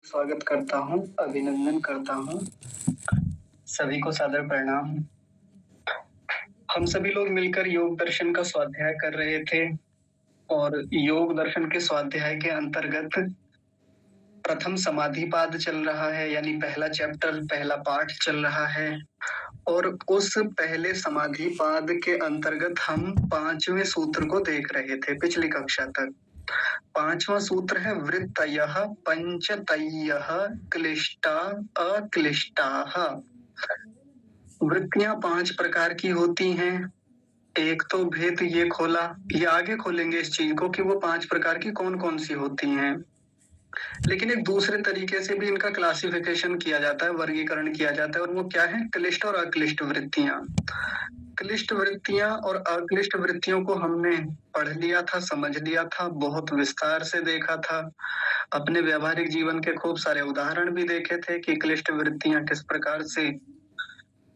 स्वागत करता हूँ, अभिनंदन करता हूँ। सभी को सादर प्रणाम। हम सभी लोग मिलकर योग दर्शन का स्वाध्याय कर रहे थे और योग दर्शन के स्वाध्याय के अंतर्गत प्रथम समाधि पाद चल रहा है, यानी पहला चैप्टर, पहला पाठ चल रहा है। और उस पहले समाधि पाद के अंतर्गत हम 5वें सूत्र को देख रहे थे पिछली कक्षा तक। 5वां सूत्र है वृत्तयः पंचतयः क्लिष्टा अक्लिष्टाः। वृत्तियां 5 प्रकार की होती हैं। एक तो भेद ये खोला, ये आगे खोलेंगे इस चीज को कि वो 5 प्रकार की कौन कौन सी होती हैं। लेकिन एक दूसरे तरीके से भी इनका क्लासिफिकेशन किया जाता है, वर्गीकरण किया जाता है, और वो क्या है? क्लिष्ट और अक्लिष्ट वृत्तियां। क्लिष्ट वृत्तियां और अक्लिष्ट वृत्तियों को हमने पढ़ लिया था, समझ लिया था, बहुत विस्तार से देखा था। अपने व्यावहारिक जीवन के खूब सारे उदाहरण भी देखे थे कि क्लिष्ट वृत्तियां किस प्रकार से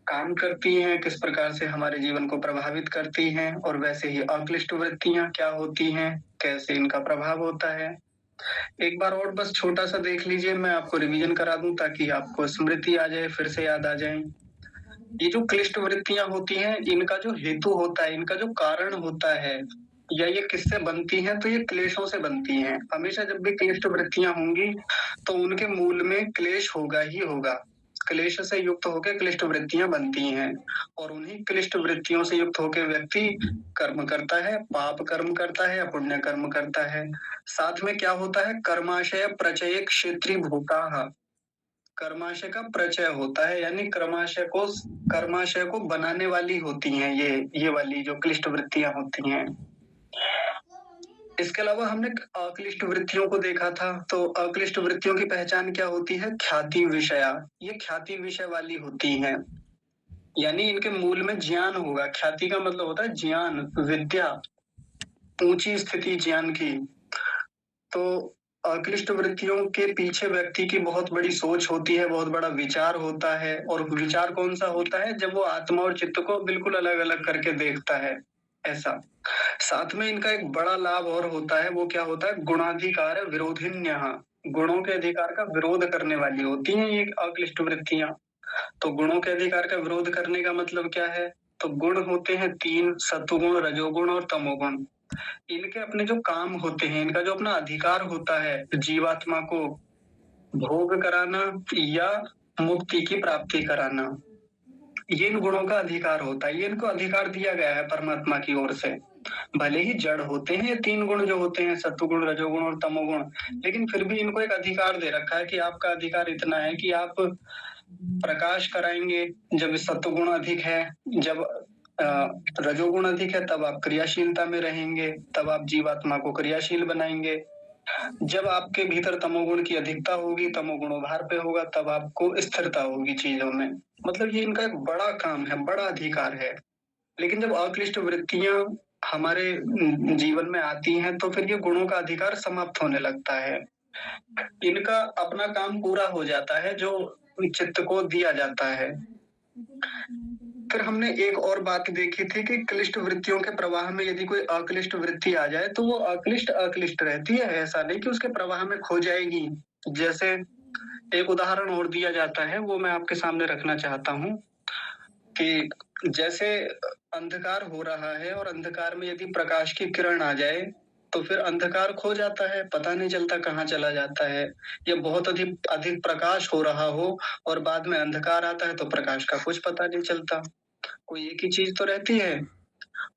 काम करती हैं, किस प्रकार से हमारे जीवन को प्रभावित करती हैं, और वैसे ही अक्लिष्ट वृत्तियां क्या होती हैं, कैसे इनका प्रभाव होता है। एक बार और बस छोटा सा देख लीजिए, मैं आपको रिवीजन करा दूं ताकि आपको स्मृति आ जाए, फिर से याद आ जाए। ये जो क्लिष्ट वृत्तियां होती हैं, इनका जो हेतु होता है, इनका जो कारण होता है, या ये किससे बनती हैं, तो ये क्लेशों से बनती हैं। हमेशा जब भी क्लिष्ट वृत्तियां होंगी तो उनके मूल में क्लेश होगा ही होगा। क्लेश से युक्त होकर क्लिष्ट वृत्तियां बनती हैं, और उन्हीं क्लिष्ट वृत्तियों से युक्त होकर व्यक्ति कर्म करता है, पाप कर्म करता है या पुण्य कर्म करता है। साथ में क्या होता है? कर्माशय प्रचय क्षेत्री भूताः। कर्माशय का प्रचय होता है, यानी कर्माशय को बनाने वाली होती हैं ये वाली जो क्लिष्ट वृत्तियां होती हैं। इसके अलावा हमने अक्लिष्ट वृत्तियों को देखा था। तो अक्लिष्ट वृत्तियों की पहचान क्या होती है? ख्याति विषया। ये ख्याति विषय वाली होती हैं, यानी इनके मूल में ज्ञान होगा। ख्याति का मतलब होता है ज्ञान, विद्या, ऊंची स्थिति ज्ञान की। तो अक्लिष्ट वृत्तियों के पीछे व्यक्ति की बहुत बड़ी सोच होती है, बहुत बड़ा विचार होता है। और विचार कौन सा होता है? जब वो आत्मा और चित्त को बिल्कुल अलग अलग करके देखता है, ऐसा। साथ में इनका एक बड़ा लाभ और होता है, वो क्या होता है? गुणाधिकार विरोधिन्यः। गुणों के अधिकार का विरोध करने वाली होती हैं ये अक्लिष्ट वृत्तियां। तो गुणों के अधिकार का विरोध करने का मतलब क्या है? तो गुण होते हैं 3, सत्वगुण, रजोगुण और तमोगुण। इनके अपने जो काम होते हैं, इनका जो अपना अधिकार होता है, जीवात्मा को भोग कराना या मुक्ति की प्राप्ति कराना, ये इन गुणों का अधिकार होता है। ये इनको अधिकार दिया गया है परमात्मा की ओर से। भले ही जड़ होते हैं ये 3 गुण जो होते हैं, सत्वगुण, रजोगुण और तमोगुण, लेकिन फिर भी इनको एक अधिकार दे रखा है कि आपका अधिकार इतना है कि आप प्रकाश कराएंगे जब सत्वगुण अधिक है, जब रजोगुण अधिक है तब आप क्रियाशीलता में रहेंगे, तब आप जीवात्मा को क्रियाशील बनाएंगे। जब आपके भीतर तमोगुण की अधिकता होगी, तमोगुण उभार पे होगा, तब आपको स्थिरता होगी चीजों में। मतलब ये इनका एक बड़ा काम है, बड़ा अधिकार है। लेकिन जब अक्लिष्ट वृत्तियां हमारे जीवन में आती हैं तो फिर ये गुणों का अधिकार समाप्त होने लगता है। इनका अपना काम पूरा हो जाता है जो चित्त को दिया जाता है। फिर हमने एक और बात देखी थी कि क्लिष्ट वृत्तियों के प्रवाह में यदि कोई अक्लिष्ट वृत्ति आ जाए तो वो अक्लिष्ट रहती है, ऐसा नहीं कि उसके प्रवाह में खो जाएगी। जैसे एक उदाहरण और दिया जाता है, वो मैं आपके सामने रखना चाहता हूँ कि जैसे अंधकार हो रहा है और अंधकार में यदि प्रकाश की किरण आ जाए तो फिर अंधकार खो जाता है, पता नहीं चलता कहाँ चला जाता है। या बहुत अधिक अधिक प्रकाश हो रहा हो और बाद में अंधकार आता है तो प्रकाश का कुछ पता नहीं चलता। कोई एक ही चीज तो रहती है।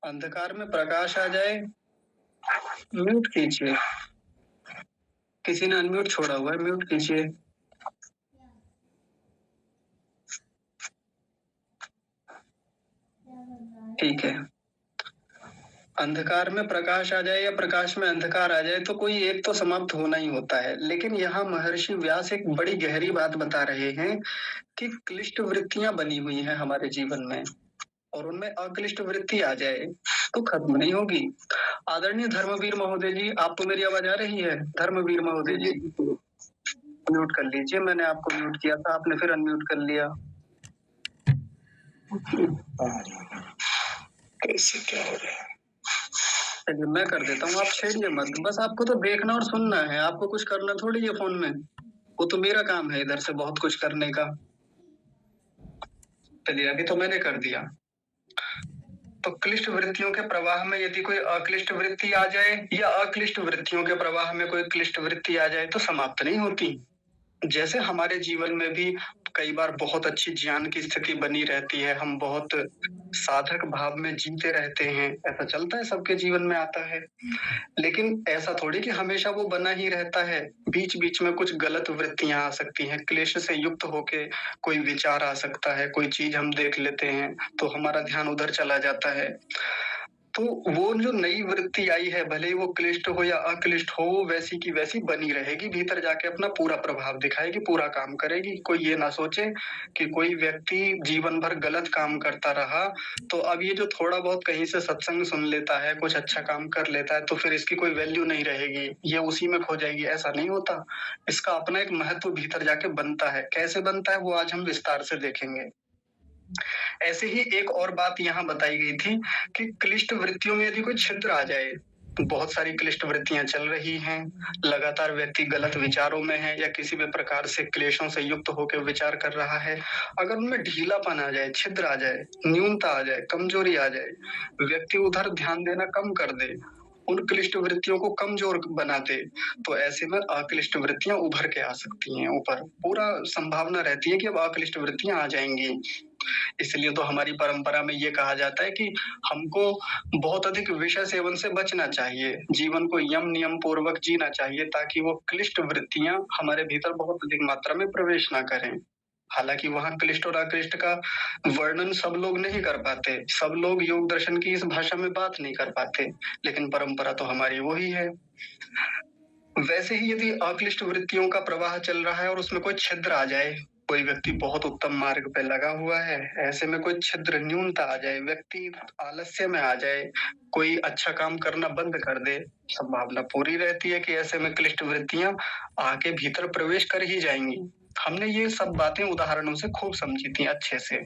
अंधकार में प्रकाश आ जाए, म्यूट कीजिए। किसी ने अनम्यूट छोड़ा हुआ है, म्यूट कीजिए। ठीक है। अंधकार में प्रकाश आ जाए या प्रकाश में अंधकार आ जाए तो कोई एक तो समाप्त होना ही होता है। लेकिन यहाँ महर्षि व्यास एक बड़ी गहरी बात बता रहे हैं कि क्लिष्ट वृत्तियां बनी हुई हैं हमारे जीवन में, और उनमें अक्लिष्ट वृत्ति आ जाए तो खत्म नहीं होगी। आदरणीय धर्मवीर महोदय जी, आपको मेरी आवाज आ रही है? धर्मवीर महोदय जी, म्यूट कर लीजिए। मैंने आपको म्यूट किया था, आपने फिर अनम्यूट कर लिया। कैसे क्या हो रहा है? चलिए मैं कर देता हूँ, आप छेड़िए मत। बस आपको तो देखना और सुनना है, आपको कुछ करना थोड़ी है फोन में। वो तो मेरा काम है इधर से बहुत कुछ करने का। चलिए अभी तो मैंने कर दिया। तो क्लिष्ट वृत्तियों के प्रवाह में यदि कोई अक्लिष्ट वृत्ति आ जाए या अक्लिष्ट वृत्तियों के प्रवाह में कोई क्लिष्ट वृत्ति आ जाए तो समाप्त नहीं होती। जैसे हमारे जीवन में भी कई बार बहुत अच्छी ज्ञान की स्थिति बनी रहती है, हम बहुत साधक भाव में जीते रहते हैं, ऐसा चलता है, सबके जीवन में आता है। लेकिन ऐसा थोड़ी कि हमेशा वो बना ही रहता है, बीच-बीच में कुछ गलत वृत्तियाँ आ सकती हैं, क्लेश से युक्त होके कोई विचार आ सकता है, कोई चीज़ हम देख लेते हैं, तो हमारा ध्यान उधर चला जाता है। तो वो जो नई वृत्ति आई है, भले ही वो क्लिष्ट हो या अक्लिष्ट हो, वो वैसी की वैसी बनी रहेगी, भीतर जाके अपना पूरा प्रभाव दिखाएगी, पूरा काम करेगी। कोई ये ना सोचे कि कोई व्यक्ति जीवन भर गलत काम करता रहा, तो अब ये जो थोड़ा बहुत कहीं से सत्संग सुन लेता है, कुछ अच्छा काम कर लेता है, तो फिर इसकी कोई वैल्यू नहीं रहेगी, ये उसी में खो जाएगी, ऐसा नहीं होता। इसका अपना एक महत्व भीतर जाके बनता है। कैसे बनता है, वो आज हम विस्तार से देखेंगे। ऐसे ही एक और बात यहाँ बताई गई थी कि क्लिष्ट वृत्तियों में यदि कोई छिद्र आ जाए, बहुत सारी क्लिष्ट वृत्तियां चल रही हैं, लगातार व्यक्ति गलत विचारों में है या किसी भी प्रकार से क्लेशों से युक्त होकर विचार कर रहा है, अगर उनमें ढीलापन आ जाए, छिद्र आ जाए, न्यूनता आ जाए, कमजोरी आ जाए, व्यक्ति उधर ध्यान देना कम कर दे, उन क्लिष्ट वृत्तियों को कमजोर बना दे, तो ऐसे में अक्लिष्ट वृत्तियां उभर के आ सकती हैं ऊपर। पूरा संभावना रहती है कि अब अक्लिष्ट वृत्तियां आ जाएंगी। इसलिए तो हमारी परंपरा में ये कहा जाता है कि हमको बहुत अधिक विषय सेवन से बचना चाहिए, जीवन को यम नियम पूर्वक जीना चाहिए ताकि वो क्लिष्ट वृत्तियां हमारे भीतर बहुत अधिक मात्रा में प्रवेश ना करें। हालांकि वहां क्लिष्ट और अक्लिष्ट का वर्णन सब लोग नहीं कर पाते, सब लोग योग दर्शन की इस भाषा में बात नहीं कर पाते, लेकिन परंपरा तो हमारी वही है। वैसे ही यदि अक्लिष्ट वृत्तियों का प्रवाह चल रहा है और उसमें कोई छिद्र आ जाए, कोई व्यक्ति बहुत उत्तम मार्ग पे लगा हुआ है, ऐसे में कोई छिद्र न्यूनता आ जाए, व्यक्ति आलस्य में आ जाए, कोई अच्छा काम करना बंद कर दे, संभावना पूरी रहती है कि ऐसे में क्लिष्ट वृत्तियां आके भीतर प्रवेश कर ही जाएंगी। हमने ये सब बातें उदाहरणों से खूब समझी थी अच्छे से।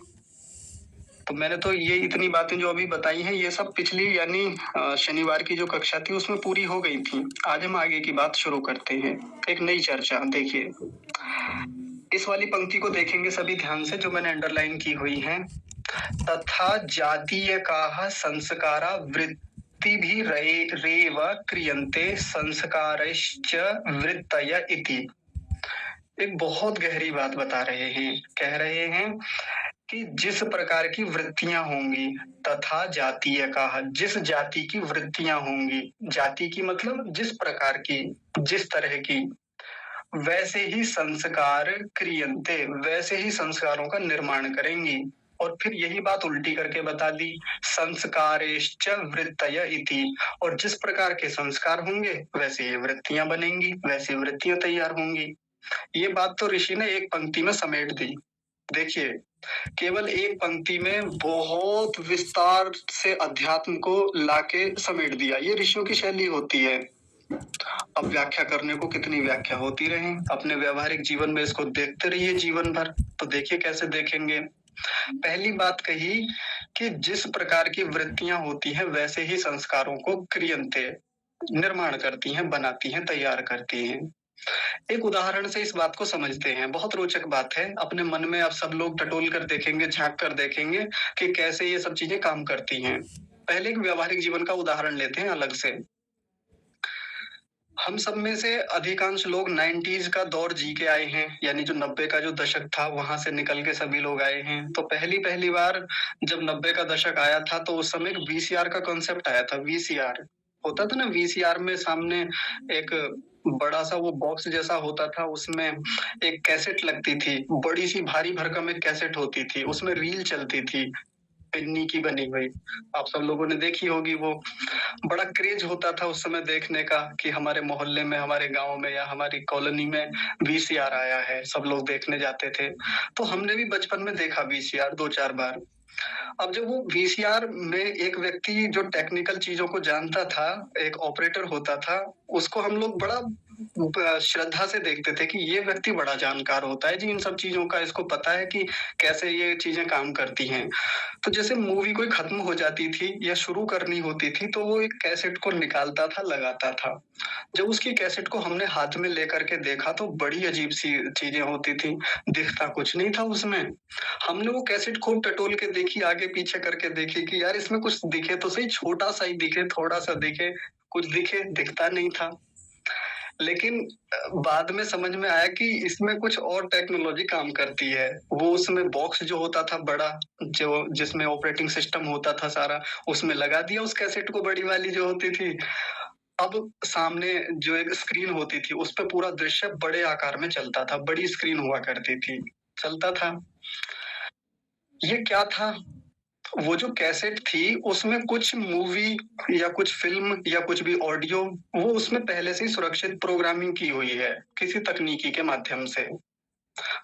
तो मैंने तो ये इतनी बातें जो अभी बताई हैं, ये सब पिछली यानी शनिवार की जो कक्षा थी उसमें पूरी हो गई थी। आज हम आगे की बात शुरू करते हैं, एक नई चर्चा। देखिए, इस वाली पंक्ति को देखेंगे सभी ध्यान से, जो मैंने अंडरलाइन की हुई है। तथा जातीय काह संस्कारा वृत्ति भी रेव क्रियन्ते संस्कारश्च वृत्तय इति। एक बहुत गहरी बात बता रहे हैं, कह रहे हैं कि जिस प्रकार की वृत्तियां होंगी, तथा जातीय का, जिस जाति की वृत्तियां होंगी, जाति की मतलब जिस प्रकार की, जिस तरह की, वैसे ही संस्कार क्रियन्ते, वैसे ही संस्कारों का निर्माण करेंगी। और फिर यही बात उल्टी करके बता दी, संस्कारेश्च वृत्तय इति, और जिस प्रकार के संस्कार होंगे वैसे ये वृत्तियां बनेंगी, वैसी वृत्तियां तैयार होंगी। ये बात तो ऋषि ने एक पंक्ति में समेट दी। देखिए, केवल एक पंक्ति में बहुत विस्तार से अध्यात्म को लाके समेट दिया, ये ऋषियों की शैली होती है। अब व्याख्या करने को कितनी व्याख्या होती रहे, अपने व्यवहारिक जीवन में इसको देखते रहिए जीवन भर, तो देखिए कैसे देखेंगे। पहली बात कही कि जिस प्रकार की वृत्तियां होती हैं वैसे ही संस्कारों को क्रियन्ते, निर्माण करती हैं, बनाती हैं, तैयार करती हैं। एक उदाहरण से इस बात को समझते हैं, बहुत रोचक बात है। अपने मन में आप सब लोग टटोल कर देखेंगे, झांक कर देखेंगे कि कैसे ये सब चीजें काम करती हैं। पहले एक व्यवहारिक जीवन का उदाहरण लेते हैं अलग से। हम सब में से अधिकांश लोग 90s का दौर जी के आए हैं, यानी जो 90 का जो दशक था वहां से निकल के सभी लोग आए हैं। तो पहली बार जब 90 का दशक आया था तो उस समय एक वीसीआर का कॉन्सेप्ट आया था। वीसीआर होता था ना, वीसीआर में सामने एक बड़ा सा वो बॉक्स जैसा होता था, उसमें एक कैसेट लगती थी, बड़ी सी भारी भरकम एक कैसेट होती थी, उसमें रील चलती थी, पिन्नी की बनी हुई। आप सब लोगों ने देखी होगी वो। बड़ा क्रेज होता था उस समय देखने का कि हमारे मोहल्ले में, हमारे गांव में या हमारी कॉलोनी में वीसीआर आया है, सब लोग देखने जाते थे। तो हमने भी बचपन में देखा वीसीआर 2-4 बार। अब जब वो वीसीआर में एक व्यक्ति जो टेक्निकल चीजों को जानता था, एक ऑपरेटर होता था, उसको हम लोग बड़ा श्रद्धा से देखते थे कि ये व्यक्ति बड़ा जानकार होता है जी इन सब चीज़ों का, इसको पता है कि कैसे ये चीज़ें काम करती हैं। तो जैसे मूवी कोई खत्म हो जाती थी या शुरू करनी होती थी, तो वो एक कैसेट को निकालता था, लगाता था। जब उसकी कैसेट को हमने हाथ में लेकर के देखा तो बड़ी अजीब-सी चीज़ें होती थी, दिखता कुछ नहीं था उसमें। हमने वो कैसेट खूब टटोल के देखी, आगे-पीछे करके देखी कि यार इसमें कुछ दिखे तो सही, छोटा-सा ही दिखे, थोड़ा-सा दिखे, कुछ दिखे, दिखता नहीं था। लेकिन बाद में समझ में आया कि इसमें कुछ और टेक्नोलॉजी काम करती है। वो उसमें बॉक्स जो होता था बड़ा, जो जिसमें ऑपरेटिंग सिस्टम होता था सारा, उसमें लगा दिया उस कैसेट को बड़ी वाली जो होती थी। अब सामने जो एक स्क्रीन होती थी, उसपे पूरा दृश्य बड़े आकार में चलता था, बड़ी स्क्रीन हुआ करती थी, चलता था। ये क्या था? वो जो कैसेट थी, उसमें कुछ मूवी या कुछ फ़िल्म या कुछ भी ऑडियो, वो उसमें पहले से ही सुरक्षित प्रोग्रामिंग की हुई है, किसी तकनीकी के माध्यम से।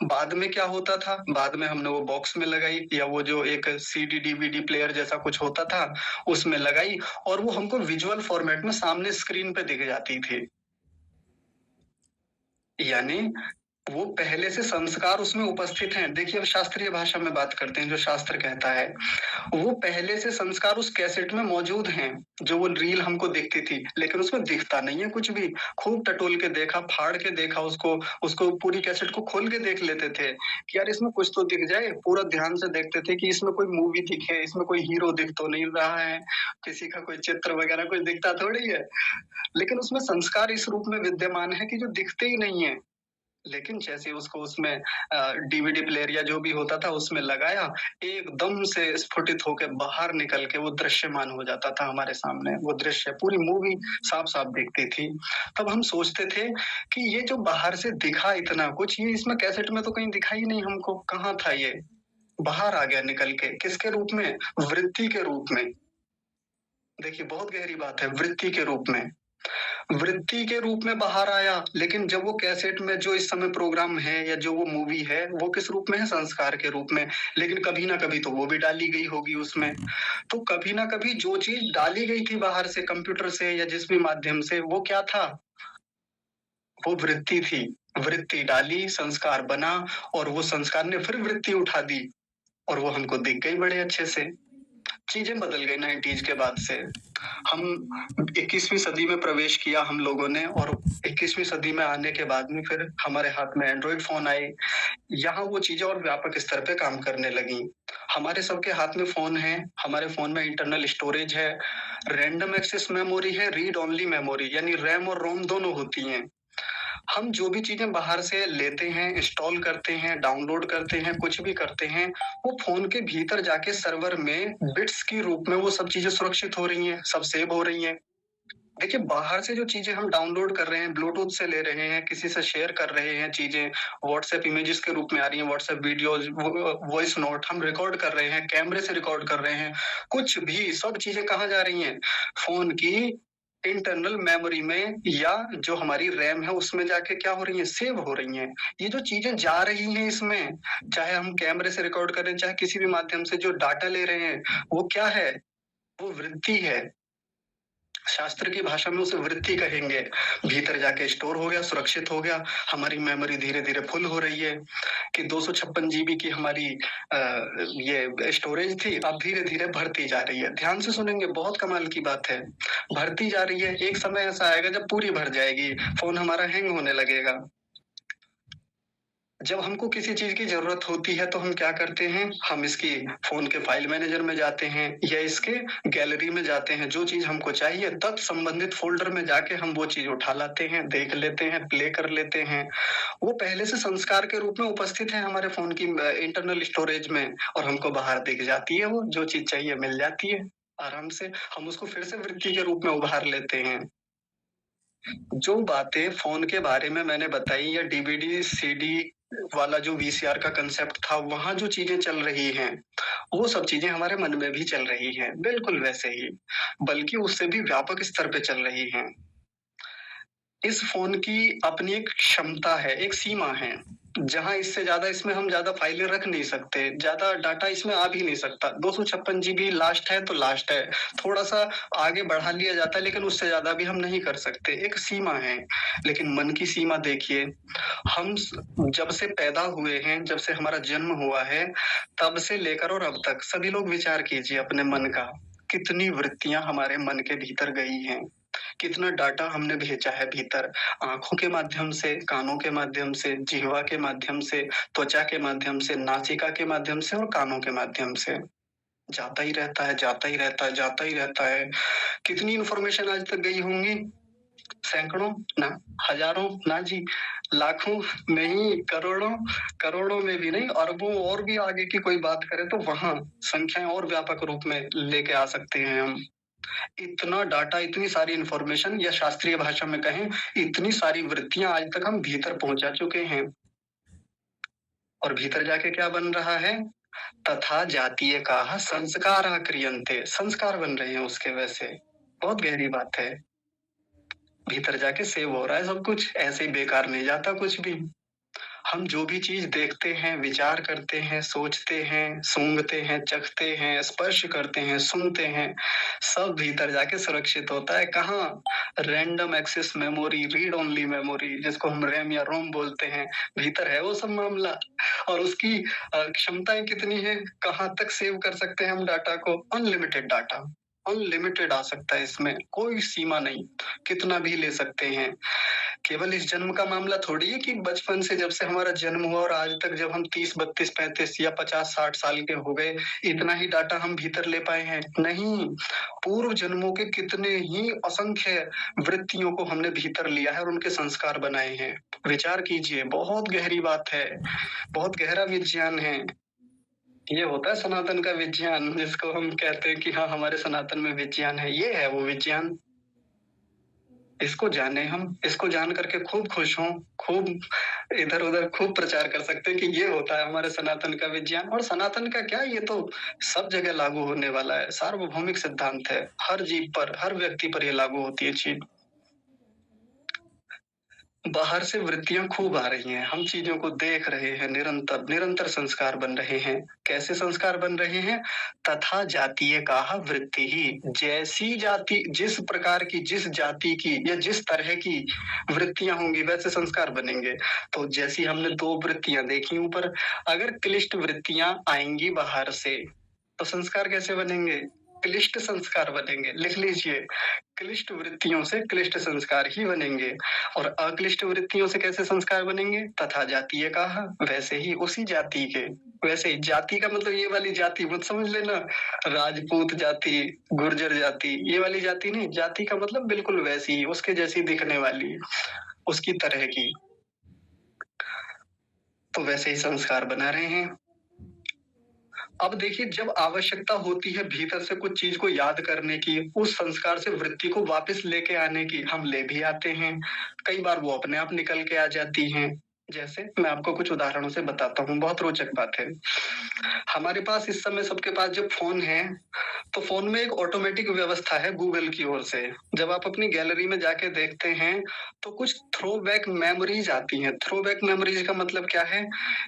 बाद में क्या होता था, बाद में हमने वो बॉक्स में लगाई या वो जो एक सीडी, डीवीडी प्लेयर जैसा कुछ होता था, उसमें लगाई और वो हमको विजुअल फॉर्मेट में सामने स्क्रीन पे दिख जाती थी। यानी वो पहले से संस्कार उसमें उपस्थित हैं। देखिए, अब शास्त्रीय भाषा में बात करते हैं, जो शास्त्र कहता है। वो पहले से संस्कार उस कैसेट में मौजूद हैं, जो वो रील हमको दिखती थी, लेकिन उसमें दिखता नहीं है कुछ भी। खूब टटोल के देखा, फाड़ के देखा उसको, उसको पूरी कैसेट को खोल के देख लेते थे कि यार इसमें कुछ तो दिख जाए। पूरा ध्यान से देखते थे कि इसमें कोई मूवी दिखे, इसमें कोई हीरो दिख तो नहीं रहा है, किसी का कोई चित्र वगैरह कुछ दिखता थोड़ी है। लेकिन उसमें संस्कार इस रूप में विद्यमान है कि जो दिखते ही नहीं है। लेकिन जैसे उसको उसमें डीवीडी प्लेयर या जो भी होता था उसमें लगाया, एकदम से स्फुटित होके बाहर निकल के वो दृश्यमान हो जाता था हमारे सामने। वो दृश्य पूरी मूवी साफ-साफ दिखती थी। तब हम सोचते थे कि ये जो बाहर से दिखा इतना कुछ, ये इसमें कैसेट में तो कहीं दिखा ही नहीं हमको, कहाँ था ये? बाहर आ गया निकल के, किसके रूप में? वृत्ति के रूप में। देखिए बहुत गहरी बात है, वृत्ति के रूप में। वृत्ति के रूप में बाहर आया, लेकिन जब वो कैसेट में जो इस समय प्रोग्राम है या जो वो मूवी है, वो किस रूप में है? संस्कार के रूप में। लेकिन कभी ना कभी तो वो भी डाली गई होगी उसमें। तो कभी ना कभी जो चीज़ डाली गई थी बाहर से, कंप्यूटर से या जिस भी माध्यम से, वो क्या था? वो वृत्ति थी। वृत्ति डाली, संस्कार बना और वो संस्कार ने फिर वृत्ति उठा दी और वो हमको दिख गई बड़े अच्छे से। चीज़ें बदल गई 90s के बाद से। हम 21वीं सदी में प्रवेश किया हम लोगों ने और 21वीं सदी में आने के बाद में फिर हमारे हाथ में एंड्रॉइड फ़ोन आए। यहाँ वो चीज़ें और व्यापक स्तर पे काम करने लगीं। हमारे सबके हाथ में फ़ोन है, हमारे फ़ोन में इंटरनल स्टोरेज है, रैंडम एक्सेस मेमोरी है, रीड ओनली मेमोरी यानी रैम और रोम दोनों होती हैं। हम जो भी चीज़ें बाहर से लेते हैं, इंस्टॉल करते हैं, डाउनलोड करते हैं, कुछ भी करते हैं, वो फ़ोन के भीतर जाके सर्वर में बिट्स के रूप में वो सब चीज़ें सुरक्षित हो रही हैं, सब सेव हो रही हैं। देखिए, बाहर से जो चीज़ें हम डाउनलोड कर रहे हैं, ब्लूटूथ से ले रहे हैं, किसी से शेयर कर रहे हैं चीज़ें, व्हाट्सएप इमेजेस के रूप में आ रही हैं, व्हाट्सएप वीडियोज़, वॉइस नोट हम रिकॉर्ड कर रहे हैं, कैमरे से रिकॉर्ड कर रहे हैं, कुछ भी सब चीज़ें कहाँ जा रही हैं? फ़ोन की इंटरनल मेमोरी में या जो हमारी रैम है उसमें जाके क्या हो रही हैं? सेव हो रही हैं। ये जो चीज़ें जा रही हैं इसमें, चाहे हम कैमरे से रिकॉर्ड कर रहे हैं, चाहे किसी भी माध्यम से जो डाटा ले रहे हैं, वो क्या है? वो वृत्ति है। शास्त्र की भाषा में उसे वृत्ति कहेंगे। भीतर जाके स्टोर हो गया, सुरक्षित हो गया, हमारी मेमोरी धीरे-धीरे फुल हो रही है कि 256 जीबी की हमारी ये स्टोरेज थी, अब धीरे-धीरे बढ़ती जा रही है। ध्यान से सुनेंगे, बहुत कमाल की बात है। बढ़ती जा रही है, एक समय ऐसा आएगा जब पूरी भर जाएगी, फ़ोन हमारा हैंग होने लगेगा। जब हमको किसी चीज़ की ज़रूरत होती है तो हम क्या करते हैं, हम इसकी फ़ोन के फ़ाइल मैनेजर में जाते हैं या इसके गैलरी में जाते हैं। जो चीज़ हमको चाहिए तत्संबंधित फ़ोल्डर में जाके हम वो चीज़ उठा लाते हैं, देख लेते हैं, प्ले कर लेते हैं। वो पहले से संस्कार के रूप में उपस्थित है हमारे फ़ोन की इंटरनल स्टोरेज में और हमको बाहर दिख जाती है वो, जो चीज़ चाहिए मिल जाती है आराम से। हम उसको फिर से वृत्ति के रूप में उभार लेते हैं। जो बातें फ़ोन के बारे में मैंने बताई या डीवीडी, सीडी वाला जो वीसीआर का कांसेप्ट था, वहाँ जो चीज़ें चल रही हैं, वो सब चीज़ें हमारे मन में भी चल रही हैं, बिल्कुल वैसे ही, बल्कि उससे भी व्यापक स्तर पे चल रही हैं। इस फ़ोन की अपनी एक क्षमता है, एक सीमा है। जहाँ इससे ज़्यादा इसमें हम ज़्यादा फाइलें रख नहीं सकते, ज़्यादा डाटा इसमें आ भी नहीं सकता। 256 जीबी लास्ट है तो लास्ट है। थोड़ा-सा आगे बढ़ा लिया जाता है लेकिन उससे ज़्यादा भी हम नहीं कर सकते, एक सीमा है। लेकिन मन की सीमा देखिए, हम स जब से पैदा हुए हैं, जब से हमारा जन्म हुआ है, तब से लेकर और अब तक सभी लोग विचार कीजिए अपने मन का, कितनी वृत्तियाँ हमारे मन के भीतर गई हैं। कितना डाटा हमने भेजा है भीतर, आँखों के माध्यम से, कानों के माध्यम से, जिह्वा के माध्यम से, त्वचा के माध्यम से, नासिका के माध्यम से और कानों के माध्यम से। जाता ही रहता है, जाता ही रहता है, जाता ही रहता है। कितनी इन्फॉर्मेशन आज तक गई होंगी? सैकड़ों? ना, हज़ारों? ना जी, लाखों नहीं, करोड़ों, करोड़ों में भी नहीं, अरबों और भी आगे की कोई बात करें तो वहाँ संख्याएँ और व्यापक रूप में लेके आ सकते हैं हम। इतना डाटा, इतनी सारी इन्फॉर्मेशन या शास्त्रीय भाषा में कहें, इतनी सारी वृत्तियाँ आज तक हम भीतर पहुँचा चुके हैं। और भीतर जाके क्या बन रहा है? तथा जातीयकाः संस्काराः क्रियन्ते, संस्कार बन रहे हैं उसके वैसे। बहुत गहरी बात है। भीतर जाके सेव हो रहा है सब कुछ, ऐसे ही बेकार नहीं जाता कुछ भी। हम जो भी चीज़ देखते हैं, विचार करते हैं, सोचते हैं, सूँघते हैं, चखते हैं, स्पर्श करते हैं, सुनते हैं, सब भीतर जाके सुरक्षित होता है। कहाँ? Random access memory, read only memory, जिसको हम रैम या रोम बोलते हैं, भीतर है वो सब मामला। और उसकी क्षमताएँ कितनी हैं, कहाँ तक सेव कर सकते हैं हम डाटा को? अनलिमिटेड डाटा, अनलिमिटेड आ सकता है इसमें, कोई सीमा नहीं, कितना भी ले सकते हैं। केवल इस जन्म का मामला थोड़ी है कि बचपन से जब से हमारा जन्म हुआ और आज तक जब हम 30, 32, 35 या 50, 60 साल के हो गए, इतना ही डाटा हम भीतर ले पाए हैं। नहीं, पूर्व जन्मों के कितने ही असंख्य वृत्तियों को हमने भीतर लिया है और उनके संस्कार बनाए हैं। विचार कीजिए, बहुत गहरी बात है, बहुत गहरा विज्ञान है। ये होता है सनातन का विज्ञान, जिसको हम कहते हैं कि हाँ, हमारे सनातन में विज्ञान है। ये है वो विज्ञान। इसको जाने हम, इसको जान करके खूब खुश हों, खूब इधर-उधर खूब प्रचार कर सकते हैं कि ये होता है हमारे सनातन का विज्ञान। और सनातन का क्या, ये तो सब जगह लागू होने वाला है, सार्वभौमिक सिद्धांत है। हर जीव पर, हर व्यक्ति पर ये लागू होती है चीज़। बाहर से वृत्तियाँ खूब आ रही हैं, हम चीज़ों को देख रहे हैं निरंतर, निरंतर संस्कार बन रहे हैं। कैसे संस्कार बन रहे हैं? तथा जातीयकाः वृत्तिः, जैसी जाति, जिस प्रकार की, जिस जाति की या जिस तरह की वृत्तियाँ होंगी वैसे संस्कार बनेंगे। तो जैसी हमने 2 वृत्तियाँ देखी ऊपर, अगर क्लिष्ट वृत्तियाँ आएँगी बाहर से, तो संस्कार कैसे बनेंगे? क्लिष्ट संस्कार बनेंगे। लिख लीजिए, क्लिष्ट वृत्तियों से क्लिष्ट संस्कार ही बनेंगे। और अक्लिष्ट वृत्तियों से कैसे संस्कार बनेंगे? तथा जातीयकाः, वैसे ही उसी जाति के। वैसे ही, जाति का मतलब ये वाली जाति मत समझ लेना, राजपूत जाति, गुर्जर जाति, ये वाली जाति नहीं। जाति का मतलब बिल्कुल वैसी ही, उसके जैसी दिखने वाली, उसकी तरह की। तो वैसे ही संस्कार बना रहे हैं। अब देखिए, जब आवश्यकता होती है भीतर से कुछ चीज़ को याद करने की, उस संस्कार से वृत्ति को वापस लेके आने की, हम ले भी आते हैं। कई बार वो अपने आप निकल के आ जाती हैं। जैसे मैं आपको कुछ उदाहरणों से बताता हूँ, बहुत रोचक बात है। हमारे पास इस समय सबके पास जब फ़ोन है, तो फ़ोन में एक ऑटोमेटिक व्यवस्था है गूगल की ओर से। जब आप अपनी गैलरी में जाके देखते हैं, तो कुछ थ्रोबैक मेमोरीज़ आती हैं। थ्रोबैक मेमोरीज़ का मतलब क्या है?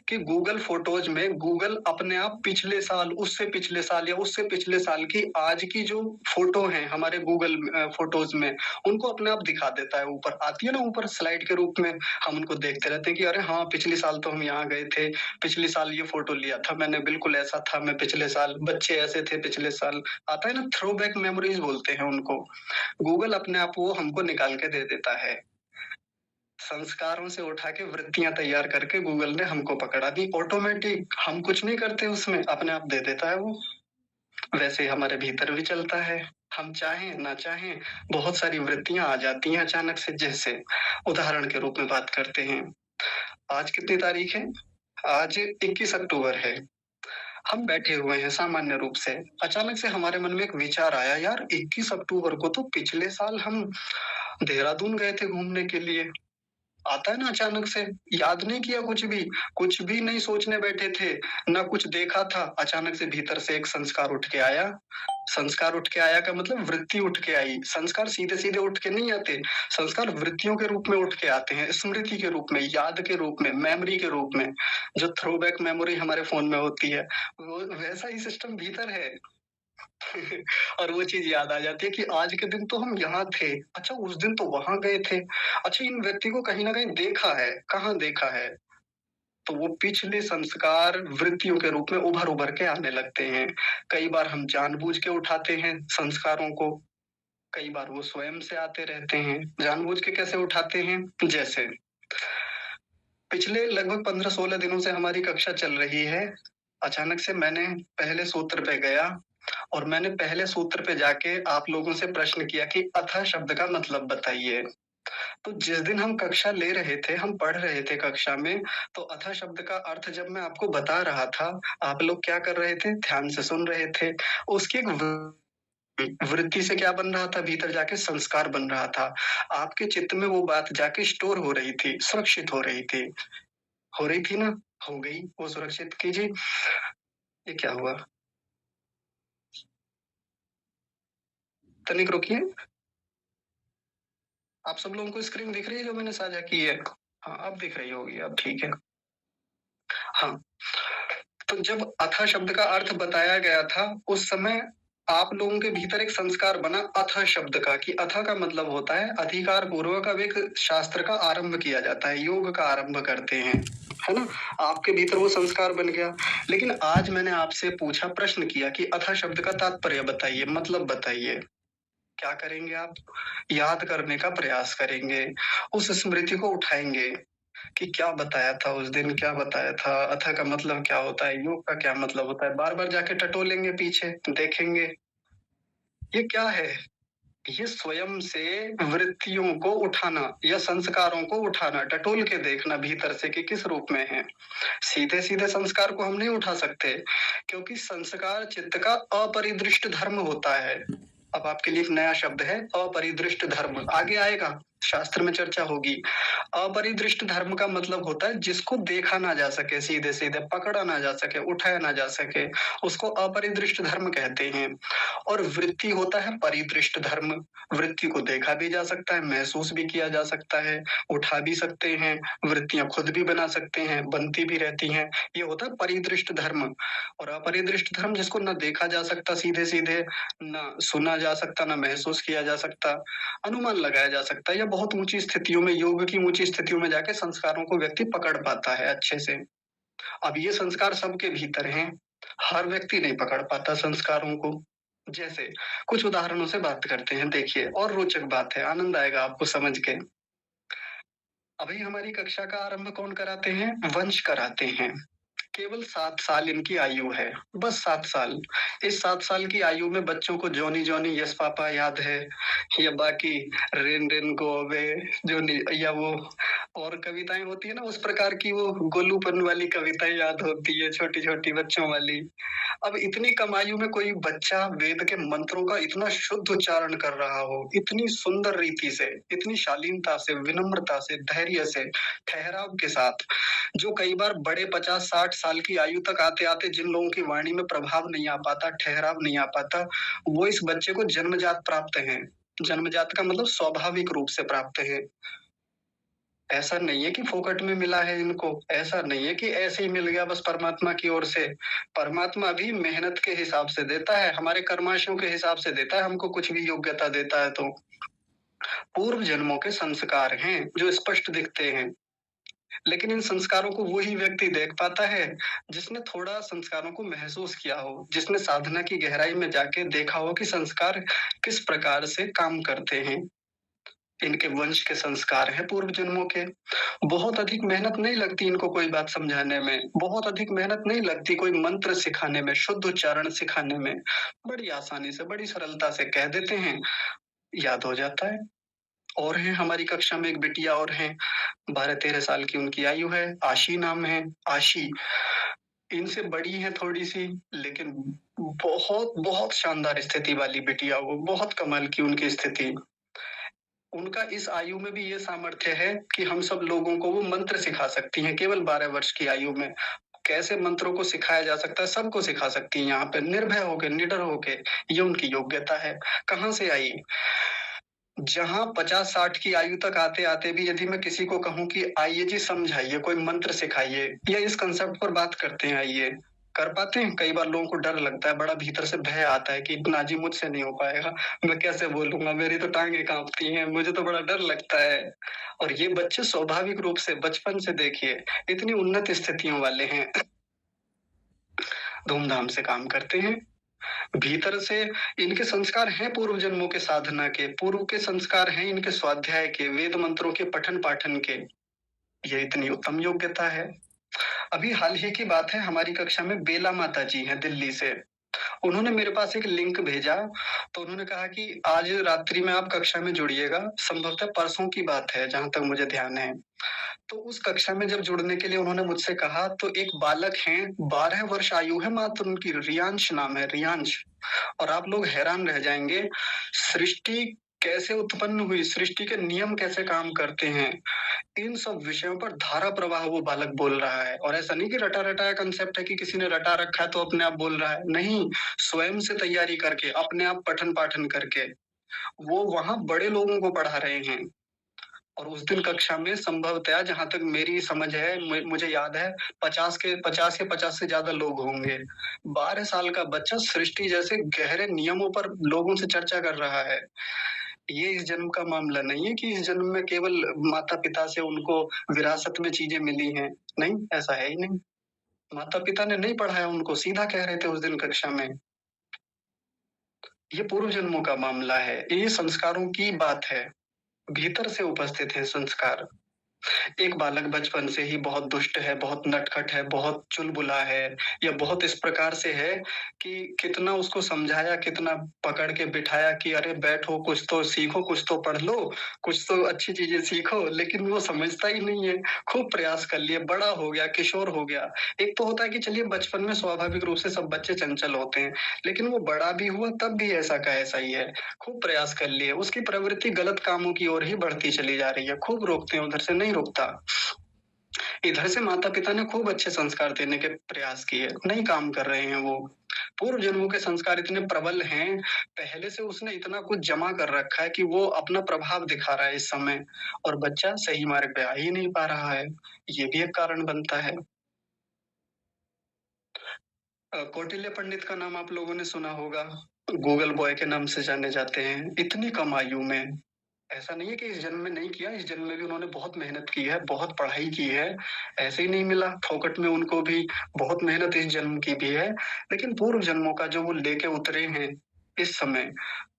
कि गूगल फ़ोटोज़ में गूगल अपने आप पिछले साल, उससे पिछले साल या उससे पिछले साल की आज की जो फ़ोटो हैं हमारे गूगल फ़ोटोज़ में, उनको अपने आप दिखा देता है ऊपर। आती है ना ऊपर स्लाइड के रूप में, हम उनको देखते रहते हैं कि अरे हाँ, पिछले साल तो हम यहाँ गए थे, पिछले साल ये फ़ोटो लिया था मैंने, बिल्कुल ऐसा था मैं पिछले साल, बच्चे ऐसे थे पिछले साल। आता है ना, थ्रोबैक मेमोरीज़ बोलते हैं उनको। गूगल अपने आप वो हमको निकाल के दे देता है। संस्कारों से उठा के वृत्तियाँ तैयार करके गूगल ने हमको पकड़ा दी ऑटोमेटिक, हम कुछ नहीं करते उसमें, अपने आप दे देता है वो। वैसे ही हमारे भीतर भी चलता है। हम चाहें ना चाहें, बहुत सारी वृत्तियाँ आ जाती हैं अचानक से। जैसे उदाहरण के रूप में बात करते हैं, आज कितनी तारीख है? आज 21 अक्टूबर है। हम बैठे हुए हैं सामान्य रूप से, अचानक से हमारे मन में एक विचार आया, यार 21 अक्टूबर को तो पिछले साल हम देहरादून गए थे घूमने के लिए। आता है ना अचानक से, याद नहीं किया कुछ भी नहीं सोचने बैठे थे, ना कुछ देखा था, अचानक से भीतर से एक संस्कार उठ के आया। संस्कार उठ के आया का मतलब वृत्ति उठ के आई। संस्कार सीधे-सीधे उठ के नहीं आते, संस्कार वृत्तियों के रूप में उठ के आते हैं, स्मृति के रूप में, याद के रूप में, मेमोरी के रूप में। जो थ्रोबैक मेमोरी हमारे फ़ोन में होती है, वो वैसा ही सिस्टम भीतर है। और वो चीज़ याद आ जाती है कि आज के दिन तो हम यहाँ थे, अच्छा उस दिन तो वहाँ गए थे, अच्छा इन व्यक्ति को कहीं न कहीं देखा है, कहाँ देखा है? तो वो पिछले संस्कार वृत्तियों के रूप में उभर-उभर के आने लगते हैं। कई बार हम जानबूझ के उठाते हैं संस्कारों को, कई बार वो स्वयं से आते रहते हैं। जानबूझ के कैसे उठाते हैं? जैसे पिछले लगभग 15-16 दिनों से हमारी कक्षा चल रही है। अचानक से मैंने पहले सूत्र पे गया और मैंने पहले सूत्र पे जाके आप लोगों से प्रश्न किया कि अतः शब्द का मतलब बताइए। तो जिस दिन हम कक्षा ले रहे थे, हम पढ़ रहे थे कक्षा में, तो अतः शब्द का अर्थ जब मैं आपको बता रहा था, आप लोग क्या कर रहे थे? ध्यान से सुन रहे थे। उसकी एक वृत्ति से क्या बन रहा था? भीतर जाके संस्कार बन रहा था। आपके चित्त में वो बात जाके स्टोर हो रही थी, सुरक्षित हो रही थी। हो रही थी ना? हो गई, वो सुरक्षित कीजिए। ये क्या हुआ? तनिक रुकिए। आप सब लोगों को स्क्रीन दिख रही है जो मैंने साझा की है? हाँ, अब दिख रही होगी, अब ठीक है। हाँ, तो जब अथा शब्द का अर्थ बताया गया था, उस समय आप लोगों के भीतर एक संस्कार बना अथा शब्द का कि अथा का मतलब होता है अधिकार पूर्वक अब एक शास्त्र का आरंभ किया जाता है, योग का आरंभ करते हैं, है ना? आपके भीतर वो संस्कार बन गया। लेकिन आज मैंने आपसे पूछा, प्रश्न किया कि अथा शब्द का तात्पर्य बताइए, मतलब बताइए। क्या करेंगे आप? याद करने का प्रयास करेंगे, उस स्मृति को उठाएँगे कि क्या बताया था उस दिन, क्या बताया था, अथा का मतलब क्या होता है, योग का क्या मतलब होता है, बार-बार जाके टटोलेंगे पीछे, देखेंगे, ये क्या है? ये स्वयं से वृत्तियों को उठाना या संस्कारों को उठाना, टटोल के देखना भीतर से कि किस रूप में है। सीधे-सीधे संस्कार को हम नहीं उठा सकते, क्योंकि संस्कार चित्त का अपरिदृष्ट धर्म होता है। अब आपके लिए एक नया शब्द है अपरिदृष्ट धर्म, आगे आएगा, शास्त्र में चर्चा होगी। अपरिदृष्ट धर्म का मतलब होता है जिसको देखा ना जा सके सीधे-सीधे, पकड़ा ना जा सके, उठाया ना जा सके, उसको अपरिदृष्ट धर्म कहते हैं। और वृत्ति होता है परिदृष्ट धर्म। वृत्ति को देखा भी जा सकता है, महसूस भी किया जा सकता है, उठा भी सकते हैं, वृत्तियाँ खुद भी बना सकते हैं, बनती भी रहती हैं। ये होता है परिदृष्ट धर्म। और अपरिदृष्ट धर्म जिसको ना देखा जा सकता सीधे-सीधे, ना सुना जा सकता, ना महसूस किया जा सकता, अनुमान लगाया जा सकता है या बहुत ऊँची स्थितियों में, योग की ऊँची स्थितियों में जाके संस्कारों को व्यक्ति पकड़ पाता है अच्छे से। अब ये संस्कार सबके भीतर हैं, हर व्यक्ति नहीं पकड़ पाता संस्कारों को। जैसे कुछ उदाहरणों से बात करते हैं, देखिए और रोचक बात है, आनंद आएगा आपको समझ के। अभी हमारी कक्षा का आरंभ कौन कराते हैं? वंश कराते हैं। केवल 7 साल इनकी आयु है, बस 7 साल। इस 7 साल की आयु में बच्चों को जॉनी जॉनी यस पापा याद है या बाकी rain rain go away Johnny या वो और कविताएँ होती है ना उस प्रकार की वो गोलूपन वाली कविताएँ याद होती है, छोटी-छोटी बच्चों वाली। अब इतनी कम आयु में कोई बच्चा वेद के मंत्रों का इतना शुद्ध उच्चारण कर रहा हो, इतनी सुंदर रीति से, इतनी शालीनता से, विनम्रता से, धैर्य से, ठहराव के साथ, जो कई बार बड़े 50-60 साल की आयु तक आते-आते जिन लोगों की वाणी में प्रभाव नहीं आ पाता, ठहराव नहीं आ पाता, वो इस बच्चे को जन्मजात प्राप्त हैं। जन्मजात का मतलब स्वाभाविक रूप से प्राप्त है। ऐसा नहीं है कि फोकट में मिला है इनको, ऐसा नहीं है कि ऐसे ही मिल गया बस परमात्मा की ओर से। परमात्मा भी मेहनत के हिसाब से देता है, हमारे कर्माशयों के हिसाब से देता है, हमको कुछ भी योग्यता देता है तो। पूर्व जन्मों के संस्कार हैं, जो स्पष्ट दिखते हैं। लेकिन इन संस्कारों को वही व्यक्ति देख पाता है, जिसने थोड़ा संस्कारों को महसूस किया हो, जिसने साधना की गहराई में जाके देखा हो कि संस्कार किस प्रकार से काम करते हैं। इनके वंश के संस्कार हैं पूर्व जन्मों के। बहुत अधिक मेहनत नहीं लगती इनको कोई बात समझाने में, बहुत अधिक मेहनत नहीं लगती कोई मंत्र सिखाने में, शुद्ध उच्चारण सिखाने में। बड़ी आसानी से, बड़ी सरलता से कह देते हैं, याद हो जाता है। और हैं हमारी कक्षा में एक बिटिया और हैं, 12-13 साल की उनकी आयु है, आशी नाम है, आशी। इनसे बड़ी हैं थोड़ी-सी, लेकिन बहुत, बहुत शानदार स्थिति वाली बिटिया वो, बहुत कमाल की उनकी स्थिति। उनका इस आयु में भी ये सामर्थ्य है कि हम सब लोगों को वो मंत्र सिखा सकती हैं केवल 12 वर्ष की आयु में। कैसे मंत्रों को सिखाया जा सकता है, सबको सिखा सकती हैं यहाँ पे निर्भय होके, निडर होके, ये उनकी योग्यता है। कहाँ से आई? जहाँ 50-60 की आयु तक आते-आते भी यदि मैं किसी को कहूँ कि आइए जी समझाइए, कोई मंत्र सिखाइए या इस कांसेप्ट पर बात करते हैं आइए, कर पाते हैं? कई बार लोगों को डर लगता है, बड़ा भीतर से भय आता है कि ना जी मुझसे नहीं हो पाएगा, मैं कैसे बोलूँगा, मेरी तो टाँगें काँपती हैं, मुझे तो बड़ा डर लगता है। और ये बच्चे स्वाभाविक रूप से बचपन से देखिए, इतनी उन्नत स्थितियों वाले हैं, धूम-धाम से काम करते हैं। भीतर से इनके संस्कार हैं पूर्व जन्मों के साधना के, पूर्व के संस्कार हैं इनके स्वाध्याय के, वेद मंत्रों के पठन-पाठन के। ये इतनी उत्तम योग्यता है। अभी हाल ही की बात है, हमारी कक्षा में बेला माता जी हैं दिल्ली से। उन्होंने मेरे पास एक लिंक भेजा, तो उन्होंने कहा कि आज रात्रि में आप कक्षा में जुड़िएगा, संभवतः परसों की बात है जहाँ तक मुझे ध्यान है। तो उस कक्षा में जब जुड़ने के लिए उन्होंने मुझसे कहा तो एक बालक हैं, 12 वर्ष आयु है मात्र उनकी, रियांश नाम है, रियांश। और आप लोग हैरान रह जाएँगे, सृष्टि कैसे उत्पन्न हुई, सृष्टि के नियम कैसे काम करते हैं, इन सब विषयों पर धारा प्रवाह वो बालक बोल रहा है। और ऐसा नहीं कि रटा-रटाया कांसेप्ट है कि किसी ने रटा रखा है तो अपने आप बोल रहा है, नहीं, स्वयं से तैयारी करके, अपने आप पठन-पाठन करके, वो वहाँ बड़े लोगों को पढ़ा रहे हैं। और उस दिन कक्षा में संभवतः जहाँ तक मेरी समझ है, मुझे याद है 50 या 50 से ज़्यादा लोग होंगे। 12 साल का बच्चा सृष्टि जैसे गहरे नियमों पर लोगों से चर्चा कर रहा है। ये इस जन्म का मामला नहीं है कि इस जन्म में केवल माता-पिता से उनको विरासत में चीज़ें मिली हैं। नहीं, ऐसा है ही नहीं। माता-पिता ने नहीं पढ़ाया उनको, सीधा कह रहे थे उस दिन कक्षा में। ये पूर्व जन्मों का मामला है, ये संस्कारों की बात है। भीतर से उपस्थित हैं संस्कार। एक बालक बचपन से ही बहुत दुष्ट है, बहुत नटखट है, बहुत चुलबुला है या बहुत इस प्रकार से है कि कितना उसको समझाया, कितना पकड़ के बिठाया कि अरे बैठो, कुछ तो सीखो, कुछ तो पढ़ लो, कुछ तो अच्छी चीज़ें सीखो, लेकिन वो समझता ही नहीं है। खूब प्रयास कर लिए, बड़ा हो गया, किशोर हो गया। एक तो होता है कि चलिए बचपन में स्वाभाविक रूप से सब बच्चे चंचल होते हैं, लेकिन वो बड़ा भी हुआ तब भी ऐसा का ऐसा ही है। खूब प्रयास कर लिए, उसकी प्रवृत्ति गलत कामों की ओर ही बढ़ती चली जा रही है, खूब रोकते हैं, उधर से नहीं रुकता। इधर से माता-पिता ने खूब अच्छे संस्कार देने के प्रयास किए, नहीं काम कर रहे हैं वो। पूर्व जन्मों के संस्कार इतने प्रबल हैं, पहले से उसने इतना कुछ जमा कर रखा है कि वो अपना प्रभाव दिखा रहा है इस समय और बच्चा सही मार्ग पे आ ही नहीं पा रहा है। ये भी एक कारण बनता है। कौटिल्य पंडित का नाम आप लोगों ने सुना होगा, गूगल बॉय के नाम से जाने जाते हैं। इतनी कम आयु में, ऐसा नहीं है कि इस जन्म में नहीं किया, इस जन्म में भी उन्होंने बहुत मेहनत की है, बहुत पढ़ाई की है। ऐसे ही नहीं मिला, फोकट में उनको भी बहुत मेहनत इस जन्म की भी है। लेकिन पूर्व जन्मों का जो वो लेके उतरे हैं इस समय,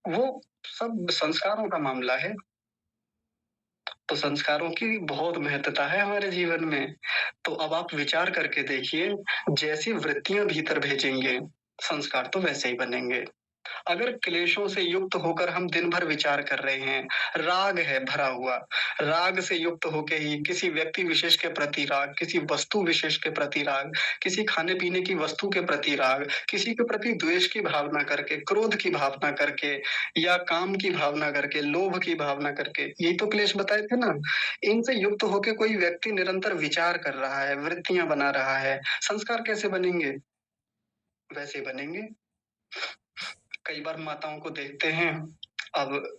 वो सब संस्कारों का मामला है। तो संस्कारों की बहुत महत्ता है हमारे जीवन में। तो अब आप विचार करके देखिए, जैसी वृत्तियाँ भीतर भेजेंगे, संस्कार तो वैसे ही बनेंगे। अगर क्लेशों से युक्त होकर हम दिन भर विचार कर रहे हैं, राग है भरा हुआ, राग से युक्त होके ही किसी व्यक्ति विशेष के प्रति राग, किसी वस्तु विशेष के प्रति राग, किसी खाने-पीने की वस्तु के प्रति राग, किसी के प्रति द्वेष की भावना करके, क्रोध की भावना करके या काम की भावना करके, लोभ की भावना करके, यही तो क्लेश बताए थे ना? इनसे युक्त होके कोई व्यक्ति निरंतर विचार कर रहा है, वृत्तियाँ बना रहा है, संस्कार कैसे बनेंगे? वैसे बनेंगे। कई बार माताओं को देखते हैं, अब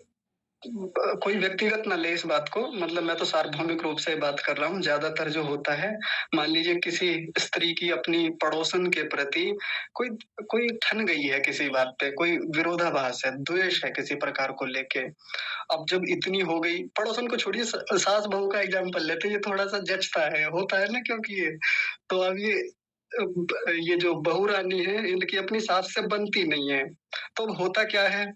कोई व्यक्तिगत ना ले इस बात को, मतलब मैं तो सार्वभौमिक रूप से बात कर रहा हूँ। ज़्यादातर जो होता है, मान लीजिए किसी स्त्री की अपनी पड़ोसन के प्रति कोई कोई ठन गई है किसी बात पे, कोई विरोधाभास है, द्वेष है किसी प्रकार को लेके। अब जब इतनी हो गई, पड़ोसन को छोड़िए, सास-बहू का एग्ज़ाम्पल लेते हैं, ये थोड़ा-सा जचता है, होता है ना, क्योंकि ये तो अब ये जो बहू रानी है, इनकी अपनी सास से बनती नहीं है। तो अब होता क्या है,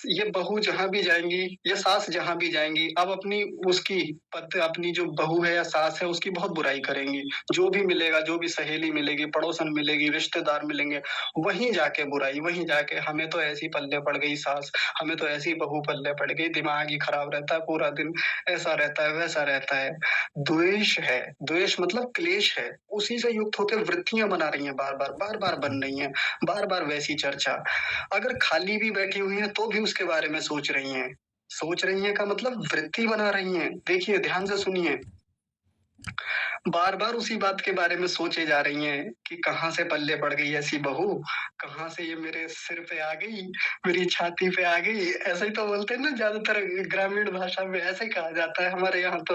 ये बहू जहाँ भी जाएँगी, ये सास जहाँ भी जाएँगी, अब अपनी उसकी अपनी जो बहू है या सास है, उसकी बहुत बुराई करेंगी। जो भी मिलेगा, जो भी सहेली मिलेगी, पड़ोसन मिलेगी, रिश्तेदार मिलेंगे, वहीं जाके बुराई, वहीं जाके हमें तो ऐसी पल्ले पड़ गई सास, हमें तो ऐसी बहू पल्ले पड़ गई, दिमाग ही खराब रहता है पूरा दिन, ऐसा रहता है, वैसा रहता है। द्वेष है, द्वेष मतलब क्लेश है, उसी से युक्त होके वृत्तियाँ बना रही हैं बार-बार, बार-बार बन रही हैं, बार-बार वैसी चर्चा। अगर खाली भी बैठी हुई हैं, तो भी उसके बारे में सोच रही हैं। सोच रही हैं का मतलब वृत्ति बना रही हैं। देखिए ध्यान से सुनिए। बार-बार उसी बात के बारे में सोचे जा रही हैं कि कहाँ से पल्ले पड़ गई ऐसी बहू, कहाँ से ये मेरे सिर पे आ गई, मेरी छाती पे आ गई। ऐसे ही तो बोलते हैं ना ज़्यादातर ग्रामीण भाषा में ऐसे ही कहा जाता है हमारे यहाँ तो।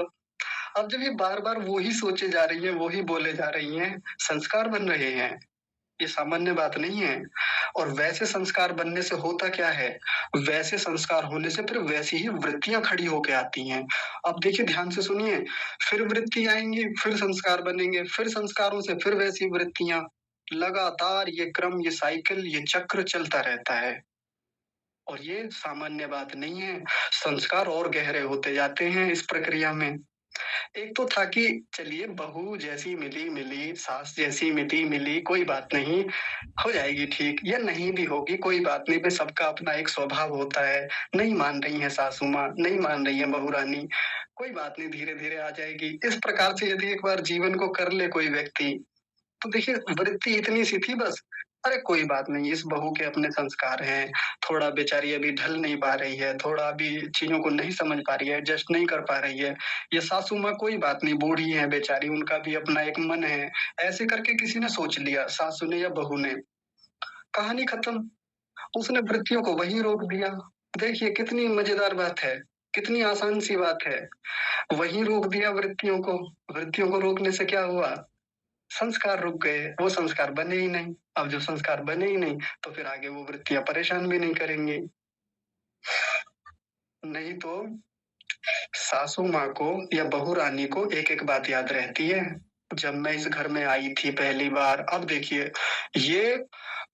अब जब ये बार-बार वो ही सोचे जा रही हैं, वो ही बोले जा रही हैं, संस्कार बन रहे हैं। ये सामान्य बात नहीं है। और वैसे संस्कार बनने से होता क्या है? वैसे संस्कार होने से फिर वैसी ही वृत्तियाँ खड़ी होके आती हैं। अब देखिए ध्यान से सुनिए, फिर वृत्ति आएँगी, फिर संस्कार बनेंगे, फिर संस्कारों से फिर वैसी वृत्तियाँ। लगातार ये क्रम, ये साइकिल, ये चक्र चलता रहता है। और ये सामान्य बात नहीं है, संस्कार और गहरे होते जाते हैं इस प्रक्रिया में। एक तो था कि चलिए बहू जैसी मिली, सास जैसी मिली, कोई बात नहीं, हो जाएगी ठीक या नहीं भी होगी, कोई बात नहीं, भई सबका अपना एक स्वभाव होता है। नहीं मान रही हैं सासू माँ, नहीं मान रही हैं बहुरानी, कोई बात नहीं धीरे-धीरे आ जाएगी। इस प्रकार से यदि एक बार जीवन को कर ले कोई व्यक्ति, तो देखिए वृत्ति इतनी सी थी बस, अरे कोई बात नहीं इस बहू के अपने संस्कार हैं, थोड़ा बेचारी अभी ढल नहीं पा रही है, थोड़ा अभी चीज़ों को नहीं समझ पा रही है, एडजस्ट नहीं कर पा रही है। ये सासू माँ कोई बात नहीं बूढ़ी हैं बेचारी, उनका भी अपना एक मन है। ऐसे करके किसी ने सोच लिया, सासू ने या बहू ने, कहानी खत्म। उसने वृत्तियों को वहीं रोक दिया। देखिए कितनी मज़ेदार बात है, कितनी आसान सी बात है। वहीं रोक दिया वृत्तियों को। वृत्तियों को रोकने से क्या हुआ? संस्कार रुक गए, वो संस्कार बने ही नहीं। अब जब संस्कार बने ही नहीं, तो फिर आगे वो वृत्तियाँ परेशान भी नहीं करेंगी। नहीं तो सासू माँ को या बहू रानी को एक-एक बात याद रहती है। जब मैं इस घर में आई थी पहली बार, अब देखिए ये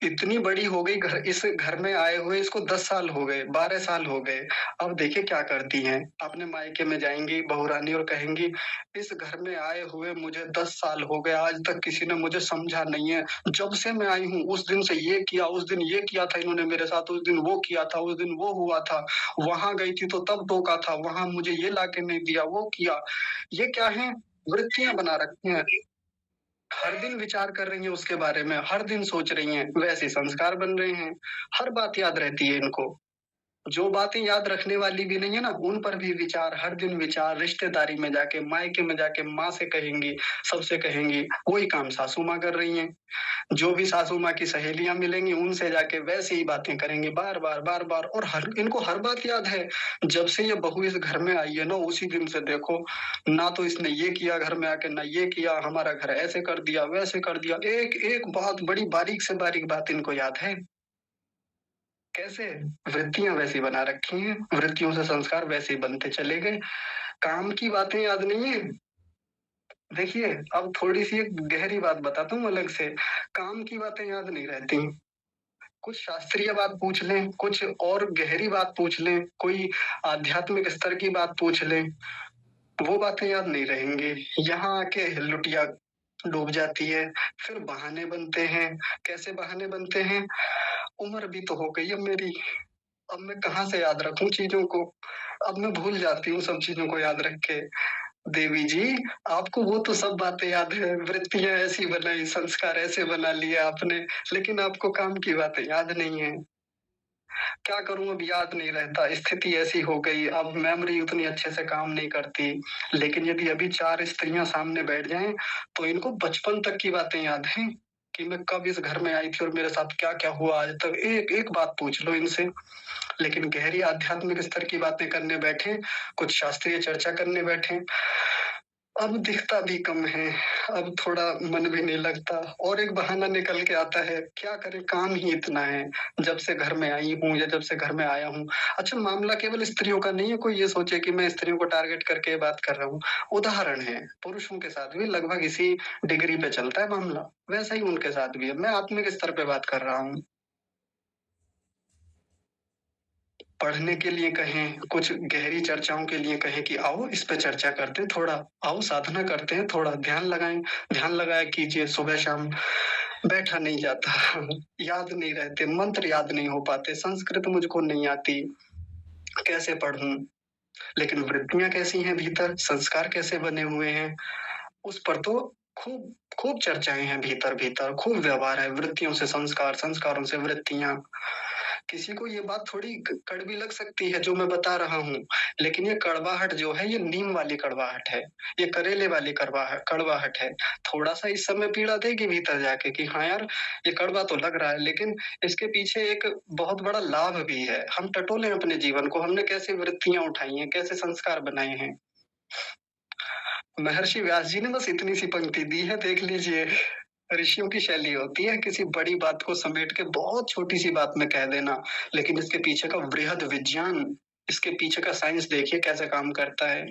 इतनी बड़ी हो गई इस घर में आए हुए इसको 10 साल हो गए, 12 साल हो गए। अब देखिए क्या करती हैं, अपने मायके में जाएँगी बहू रानी और कहेंगी, "इस घर में आए हुए मुझे 10 साल हो गए, आज तक किसी ने मुझे समझा नहीं है। जब से मैं आई हूँ, उस दिन से ये किया, उस दिन ये किया था इन्होंने मेरे साथ, उस दिन वो किया था, उस दिन वो हुआ था। वहाँ गई थी तो तब टोका था, वहाँ मुझे ये लाके नहीं दिया, वो किया। ये क्या है? वृत्तियाँ बना रखी हैं। हर दिन विचार कर रही हैं उसके बारे में, हर दिन सोच रही हैं, वैसे संस्कार बन रहे हैं। हर बात याद रहती है इनको। जो बातें याद रखने वाली भी नहीं है ना, उन पर भी विचार, हर दिन विचार, रिश्तेदारी में जाके, मायके में जाके माँ से कहेंगी, सबसे कहेंगी, वही काम सासू माँ कर रही हैं। जो भी सासू माँ की सहेलियाँ मिलेंगी, उनसे जाके वैसे ही बातें करेंगी बार-बार, बार-बार और हर इनको हर बात याद है। जब से ये बहू इस घर में आई है ना, उसी दिन से देखो, ना तो इसने ये किया घर में आके, ना ये किया, हमारा घर ऐसे कर दिया, वैसे कर दिया। एक-एक बात बड़ी बारीक से बारीक बात इनको याद है। कैसे? वृत्तियाँ वैसी बना रखी हैं, वृत्तियों से संस्कार वैसे ही बनते चले गए। काम की बातें याद नहीं है। देखिए, अब थोड़ी-सी एक गहरी बात बताता हूँ अलग से। काम की बातें याद नहीं रहती। कुछ शास्त्रीय बात पूछ लें, कुछ और गहरी बात पूछ लें, कोई आध्यात्मिक स्तर की बात पूछ लें, वो बातें याद नहीं रहेंगी। यहाँ आके लुटिया डूब जाती है, फिर बहाने बनते हैं। कैसे बहाने बनते हैं? उम्र भी तो हो गई अब मेरी, अब मैं कहाँ से याद रखूँ चीज़ों को? अब मैं भूल जाती हूँ सब चीज़ों को याद रख के। देवी जी, आपको वो तो सब बातें याद है, वृत्तियाँ ऐसी बनाई, संस्कार ऐसे बना लिए आपने, लेकिन आपको काम की बातें याद नहीं है। क्या करूँ अब याद नहीं रहता, स्थिति ऐसी हो गई, अब मेमोरी उतनी अच्छे से काम नहीं करती। लेकिन यदि अभी 4 स्त्रियाँ सामने बैठ जाएँ, तो इनको बचपन तक की बातें याद हैं, कि मैं कब इस घर में आई थी और मेरे साथ क्या-क्या हुआ आज तक, एक-एक बात पूछ लो इनसे। लेकिन गहरी आध्यात्मिक स्तर की बातें करने बैठे, कुछ शास्त्रीय चर्चा करने बैठे, अब दिखता भी कम है, अब थोड़ा मन भी नहीं लगता और एक बहाना निकल के आता है, क्या करें काम ही इतना है, जब से घर में आई हूँ या जब से घर में आया हूँ। अच्छा मामला केवल स्त्रियों का नहीं है, कोई ये सोचे कि मैं स्त्रियों को टारगेट करके ये बात कर रहा हूँ। उदाहरण है, पुरुषों के साथ भी लगभग इसी डिग्री पे चलता है मामला, वैसा ही उनके साथ भी है। मैं आत्मिक स्तर पे बात कर रहा हूँ। पढ़ने के लिए कहें, कुछ गहरी चर्चाओं के लिए कहें कि आओ इस पे चर्चा करते हैं थोड़ा, आओ साधना करते हैं थोड़ा, ध्यान लगाया कीजिए सुबह-शाम। बैठा नहीं जाता, याद नहीं रहते, मंत्र याद नहीं हो पाते, संस्कृत मुझको नहीं आती, कैसे पढ़ूँ? लेकिन वृत्तियाँ कैसी हैं भीतर, संस्कार कैसे बने हुए हैं, उस पर तो खूब खूब चर्चाएँ हैं भीतर-भीतर, खूब व्यवहार है, वृत्तियों से संस्कार, संस्कारों से वृत्तियाँ। किसी को ये बात थोड़ी कड़वी लग सकती है जो मैं बता रहा हूँ, लेकिन ये कड़वाहट जो है ये नीम वाली कड़वाहट है, ये करेले वाली कड़वाहट है। थोड़ा-सा इस समय पीड़ा देगी भीतर जाके कि हाँ यार, ये कड़वा तो लग रहा है, लेकिन इसके पीछे एक बहुत बड़ा लाभ भी है। हम टटोलें अपने जीवन को, हमने कैसी वृत्तियाँ उठाई हैं, कैसे संस्कार बनाए हैं। महर्षि व्यास जी ने बस इतनी सी पंक्ति दी है, देख लीजिए। ऋषियों की शैली होती है किसी बड़ी बात को समेट के बहुत छोटी सी बात में कह देना, लेकिन इसके पीछे का वृहद विज्ञान, इसके पीछे का साइंस देखिए कैसे काम करता है।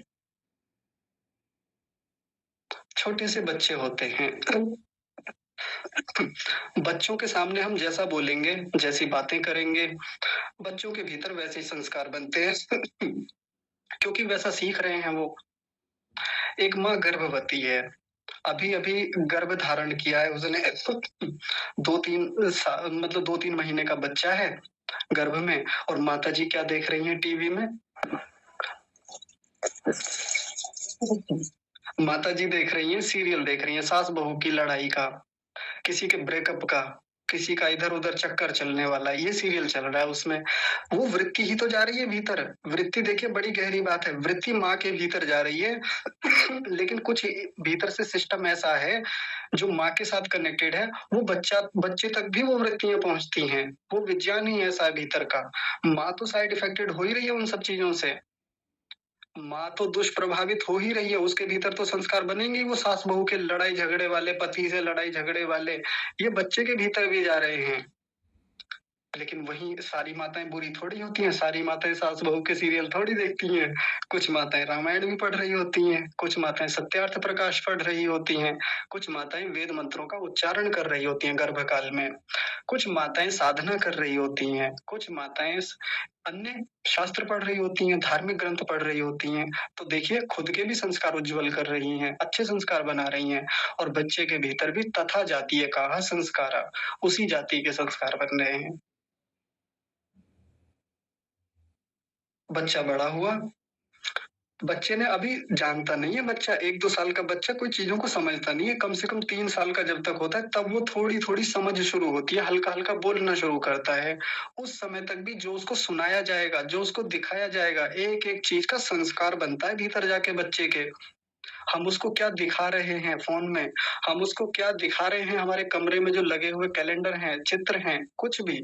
छोटे से बच्चे होते हैं। बच्चों के सामने हम जैसा बोलेंगे, जैसी बातें करेंगे, बच्चों के भीतर वैसे ही संस्कार बनते हैं। क्योंकि वैसा सीख रहे हैं वो। एक माँ गर्भवती है, अभी-अभी गर्भ धारण किया है उसने। 2-3 मतलब 2-3 महीने का बच्चा है गर्भ में, और माताजी क्या देख रही हैं टीवी में? माताजी देख रही हैं, सीरियल देख रही हैं, सास-बहू की लड़ाई का, किसी के ब्रेकअप का, किसी का इधर-उधर चक्कर चलने वाला, ये सीरियल चल रहा है उसमें। वो वृत्ति ही तो जा रही है भीतर। वृत्ति देखिए बड़ी गहरी बात है। वृत्ति माँ के भीतर जा रही है। लेकिन कुछ भीतर से सिस्टम ऐसा है जो माँ के साथ कनेक्टेड है, वो बच्चे तक भी वो वृत्तियाँ पहुँचती हैं। वो विज्ञान ही ऐसा है भीतर का। माँ तो साइड इफेक्टेड हो ही रही है उन सब चीज़ों से। माँ तो दुष्प्रभावित हो ही रही है, उसके भीतर तो संस्कार बनेंगे ही, वो सास-बहू के लड़ाई झगड़े वाले, पति से लड़ाई झगड़े वाले, ये बच्चे के भीतर भी जा रहे हैं। लेकिन वहीं सारी माताएँ बुरी थोड़ी होती हैं, सारी माताएँ सास-बहू के सीरियल थोड़ी देखती हैं। कुछ माताएँ रामायण भी पढ़ रही होती हैं, कुछ माताएँ सत्यार्थ प्रकाश पढ़ रही होती हैं, कुछ माताएँ वेद मंत्रों का उच्चारण कर रही होती हैं गर्भकाल में, कुछ माताएँ साधना कर रही होती हैं, कुछ माताएँ अन्य शास्त्र पढ़ रही होती हैं, धार्मिक ग्रंथ पढ़ रही होती हैं। तो देखिए खुद के भी संस्कार उज्ज्वल कर रही हैं, अच्छे संस्कार बना रही हैं, और बच्चे के भीतर भी तथा जातीय काह संस्कारा, उसी जाति के संस्कार बन रहे हैं। बच्चा बड़ा हुआ, बच्चे ने अभी जानता नहीं है, बच्चा 1-2 साल का बच्चा कोई चीज़ों को समझता नहीं है, कम से कम 3 साल का जब तक होता है तब वो थोड़ी-थोड़ी समझ शुरू होती है, हल्का-हल्का बोलना शुरू करता है। उस समय तक भी जो उसको सुनाया जाएगा, जो उसको दिखाया जाएगा, एक-एक चीज़ का संस्कार बनता है भीतर जाके बच्चे के। हम उसको क्या दिखा रहे हैं फ़ोन में, हम उसको क्या दिखा रहे हैं हमारे कमरे में जो लगे हुए कैलेंडर हैं, चित्र हैं, कुछ भी,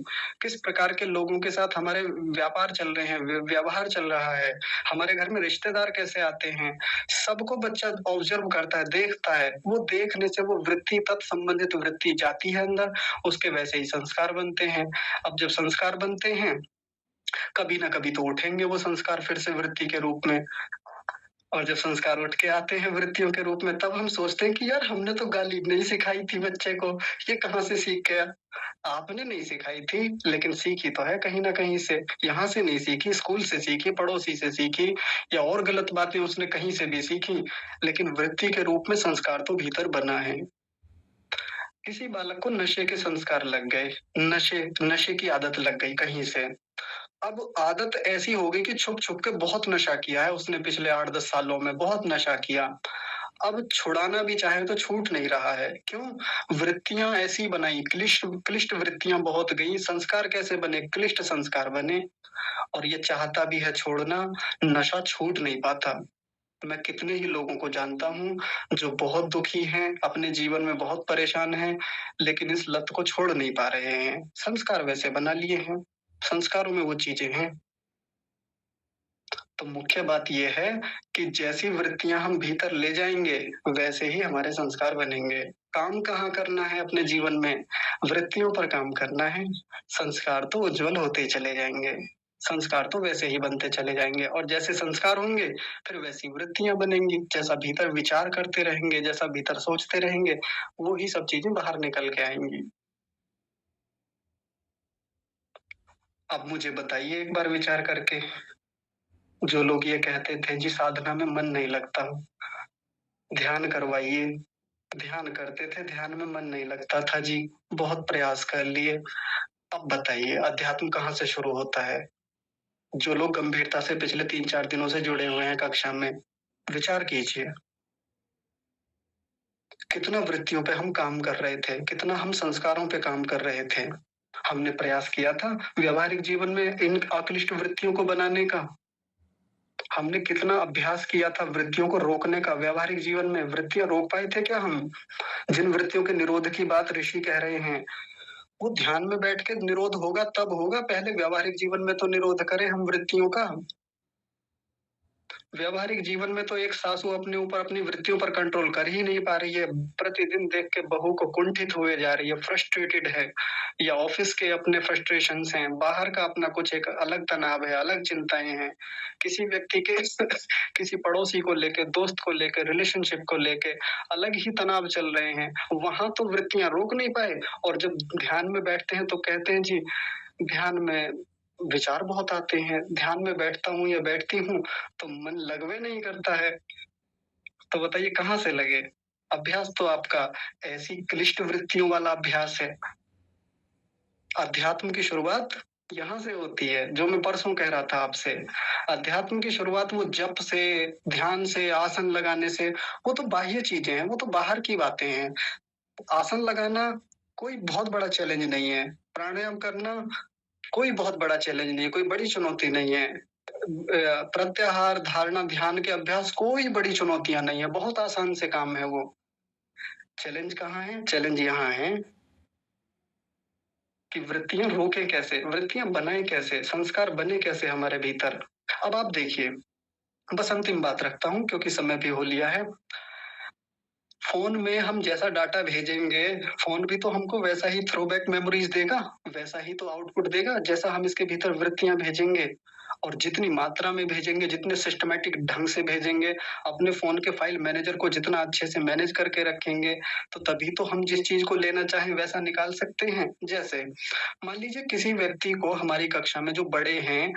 किस प्रकार के लोगों के साथ हमारे व्यापार चल रहे हैं, व्यवहार चल रहा है, हमारे घर में रिश्तेदार कैसे आते हैं, सबको बच्चा ऑब्ज़र्व करता है, देखता है। वो देखने से वो वृत्ति तत्संबंधित वृत्ति जाती है अंदर, उसके वैसे ही संस्कार बनते हैं। अब जब संस्कार बनते हैं, कभी न कभी तो उठेंगे वो संस्कार फिर से वृत्ति के रूप में। और जब संस्कार उठ के आते हैं वृत्तियों के रूप में, तब हम सोचते हैं कि यार हमने तो गाली नहीं सिखाई थी बच्चे को, ये कहाँ से सीख गया? आपने नहीं सिखाई थी, लेकिन सीखी तो है कहीं न कहीं से। यहाँ से नहीं सीखी, स्कूल से सीखी, पड़ोसी से सीखी, या और गलत बातें उसने कहीं से भी सीखी, लेकिन वृत्ति के रूप में संस्कार तो भीतर बना है। किसी बालक को नशे के संस्कार लग गए, नशे नशे की आदत लग गई कहीं से। अब आदत ऐसी हो गई कि छुप-छुप के बहुत नशा किया है उसने पिछले 8-10 सालों में, बहुत नशा किया। अब छुड़ाना भी चाहे तो छूट नहीं रहा है। क्यों? वृत्तियाँ ऐसी बनाई, क्लिष्ट क्लिष्ट वृत्तियाँ बहुत गई, संस्कार कैसे बने? क्लिष्ट संस्कार बने, और ये चाहता भी है छोड़ना, नशा छूट नहीं पाता। मैं कितने ही लोगों को जानता हूँ, जो बहुत दुखी हैं, अपने जीवन में बहुत परेशान हैं, लेकिन इस लत को छोड़ नहीं पा रहे हैं। संस्कार वैसे बना लिए हैं, संस्कारों में वो चीज़ें हैं। तो मुख्य बात ये है कि जैसी वृत्तियाँ हम भीतर ले जाएँगे, वैसे ही हमारे संस्कार बनेंगे। काम कहाँ करना है अपने जीवन में? वृत्तियों पर काम करना है। संस्कार तो उज्ज्वल होते ही चले जाएँगे। संस्कार तो वैसे ही बनते चले जाएँगे, और जैसे संस्कार होंगे, फिर वैसी वृत्तियाँ बनेंगी। जैसा भीतर विचार करते रहेंगे, जैसा भीतर सोचते रहेंगे, वो ही सब चीज़ें बाहर निकल के आएँगी। अब मुझे बताइए एक बार विचार करके, जो लोग ये कहते थे जी साधना में मन नहीं लगता, ध्यान करवाइए। ध्यान करते थे, ध्यान में मन नहीं लगता था जी, बहुत प्रयास कर लिए। अब बताइए अध्यात्म कहाँ से शुरू होता है? जो लोग गंभीरता से पिछले 3-4 दिनों से जुड़े हुए हैं कक्षा में, विचार कीजिए, कितना वृत्तियों पे हम काम कर रहे थे, कितना हम संस्कारों पे काम कर रहे थे। हमने प्रयास किया था व्यावहारिक जीवन में इन अक्लिष्ट वृत्तियों को बनाने का। हमने कितना अभ्यास किया था वृत्तियों को रोकने का। व्यावहारिक जीवन में वृत्तियाँ रोक पाए थे क्या हम? जिन वृत्तियों के निरोध की बात ऋषि कह रहे हैं, वो ध्यान में बैठ के निरोध होगा तब होगा, पहले व्यावहारिक जीवन में तो निरोध करें हम वृत्तियों का। व्यावहारिक जीवन में तो एक सासू अपने ऊपर अपनी वृत्तियों पर कंट्रोल कर ही नहीं पा रही है। प्रतिदिन देख के बहू को कुंठित हुए जा रही है, फ्रस्ट्रेटेड है, या ऑफिस के अपने फ्रस्ट्रेशंस हैं, बाहर का अपना कुछ एक अलग तनाव है, अलग चिंताएं हैं, किसी व्यक्ति के किसी पड़ोसी को लेके, दोस्त को लेके, रिलेशनशिप को लेके अलग ही तनाव चल रहे हैं। वहां तो वृत्तियां रोक नहीं पाए, और जब ध्यान में बैठते हैं तो कहते हैं जी ध्यान में विचार बहुत आते हैं, ध्यान में बैठता हूँ या बैठती हूँ तो मन लगवे नहीं करता है। तो बताइए कहाँ से लगे? अभ्यास तो आपका ऐसी क्लिष्ट वृत्तियों वाला अभ्यास है। अध्यात्म की शुरुआत यहाँ से होती है, जो मैं परसों कह रहा था आपसे। अध्यात्म की शुरुआत वो जप से, ध्यान से, आसन लगाने से, वो तो बाह्य चीजें हैं, वो तो बाहर की बातें हैं। आसन लगाना कोई बहुत बड़ा चैलेंज नहीं है। प्राणायाम करना कोई बहुत बड़ा चैलेंज नहीं है, कोई बड़ी चुनौती नहीं है। प्रत्याहार, धारणा, ध्यान के अभ्यास कोई बड़ी चुनौतियां नहीं है, बहुत आसान से काम है वो। चैलेंज कहाँ है? चैलेंज यहाँ है कि वृत्तियां रोके कैसे, वृत्तियां बनाए कैसे, संस्कार बने कैसे हमारे भीतर। अब आप देखिए, बस अंतिम बात रखता हूँ क्योंकि समय भी हो लिया है। फोन में हम जैसा डाटा भेजेंगे, फोन भी तो हमको वैसा ही थ्रोबैक मेमोरीज देगा, वैसा ही तो आउटपुट देगा जैसा हम इसके भीतर वृत्तियां भेजेंगे। और जितनी मात्रा में भेजेंगे, जितने सिस्टमैटिक ढंग से भेजेंगे, अपने फोन के फाइल मैनेजर को जितना अच्छे से मैनेज करके रखेंगे, तो तभी तो हम जिस चीज को लेना चाहें वैसा निकाल सकते हैं। जैसे मान लीजिए किसी व्यक्ति को हमारी कक्षा में जो बड़े हैं